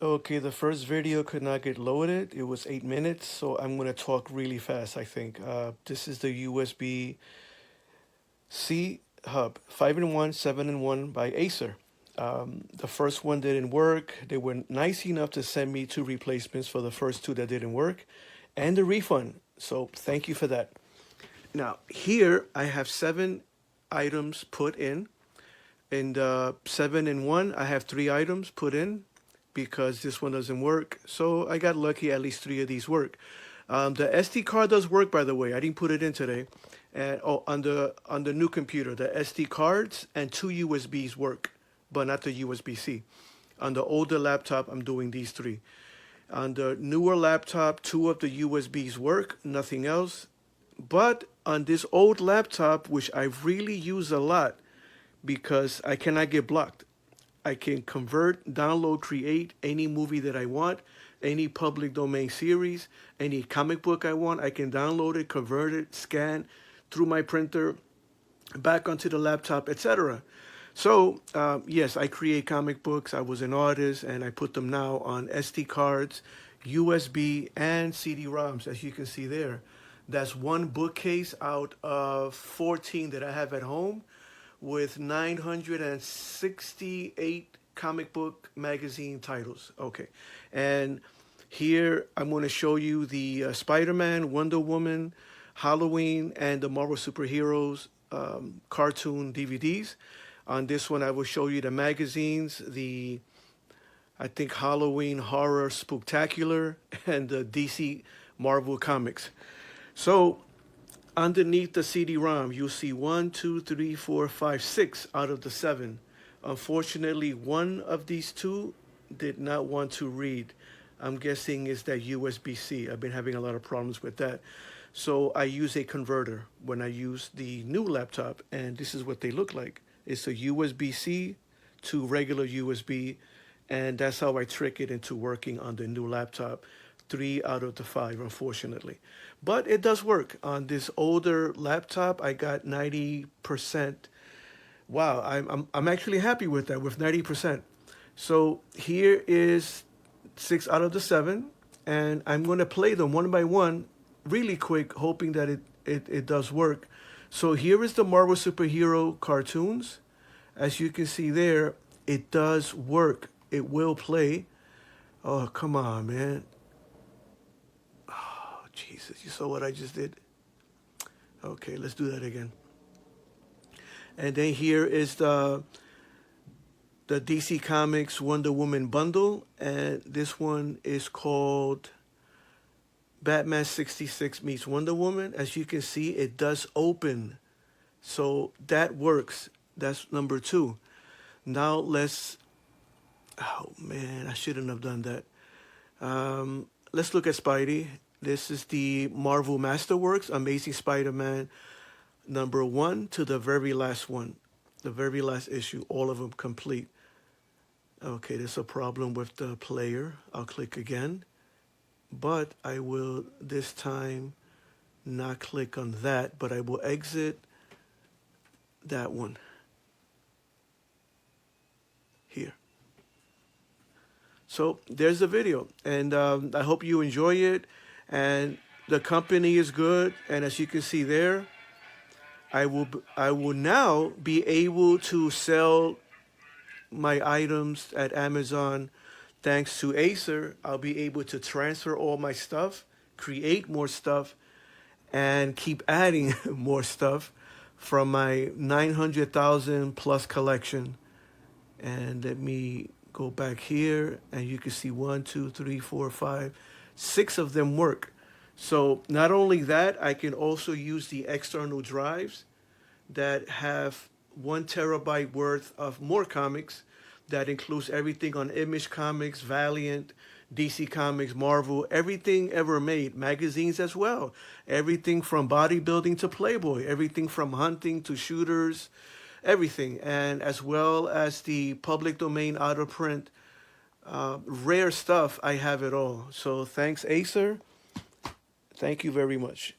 Okay, the first video could not get loaded. It was 8 minutes, so I'm gonna talk really fast, I think. This is the USB-C hub, 5-in-1, 7-in-1 by Acer. The first one didn't work. They were nice enough to send me 2 replacements for the first 2 that didn't work and a refund. So thank you for that. Now, here I have 7 items put in. In the 7-in-1, I have 3 items put in because this one doesn't work. So I got lucky, at least 3 of these work. The SD card does work, by the way. I didn't put it in today. And on the new computer, the SD cards and 2 USBs work, but not the USB-C. On the older laptop, I'm doing these 3. On the newer laptop, 2 of the USBs work, nothing else. But on this old laptop, which I really use a lot because I cannot get blocked, I can convert, download, create any movie that I want, any public domain series, any comic book I want. I can download it, convert it, scan through my printer, back onto the laptop, etc. So, yes, I create comic books. I was an artist, and I put them now on SD cards, USB, and CD-ROMs, as you can see there. That's 1 bookcase out of 14 that I have at home with 968 comic book magazine titles. Okay, and here I'm going to show you the Spider-Man, Wonder Woman, Halloween, and the Marvel Superheroes cartoon DVDs. On this one, I will show you the magazines, I think Halloween Horror Spooktacular, and the DC Marvel Comics. So underneath the CD-ROM, you'll see 1, 2, 3, 4, 5, 6 out of the 7. Unfortunately, one of these 2 did not want to read. I'm guessing it's that USB-C. I've been having a lot of problems with that. So I use a converter when I use the new laptop, and this is what they look like. It's a USB-C to regular USB, and that's how I trick it into working on the new laptop. 3 out of the 5, unfortunately. But it does work. On this older laptop, I got 90%. Wow, I'm actually happy with that, with 90%. So here is 6 out of the 7, and I'm going to play them one by one really quick, hoping that it does work. So here is the Marvel superhero cartoons. As you can see there, it does work. It will play. Oh, come on, man. Oh, Jesus, you saw what I just did? Okay, let's do that again. And then here is the DC Comics Wonder Woman bundle, and this one is called Batman 66 meets Wonder Woman. As you can see, it does open, so that works. That's number 2. Now let's, oh man, I shouldn't have done that. Let's look at Spidey. This is the Marvel Masterworks Amazing Spider-Man number 1 to the very last one, the very last issue, all of them complete. Okay, there's a problem with the player. I'll click again, but I will this time not click on that, but I will exit that one here. So there's the video, and I hope you enjoy it. And the company is good, and as you can see there, I will now be able to sell my items at Amazon. Thanks to Acer, I'll be able to transfer all my stuff, create more stuff, and keep adding more stuff from my 900,000 plus collection. And let me go back here, and you can see 1, 2, 3, 4, 5, 6 of them work. So not only that, I can also use the external drives that have 1 terabyte worth of more comics. That includes everything on Image Comics, Valiant, DC Comics, Marvel, everything ever made, magazines as well. Everything from bodybuilding to Playboy, everything from hunting to shooters, everything. And as well as the public domain out of print, rare stuff, I have it all. So thanks, Acer. Thank you very much.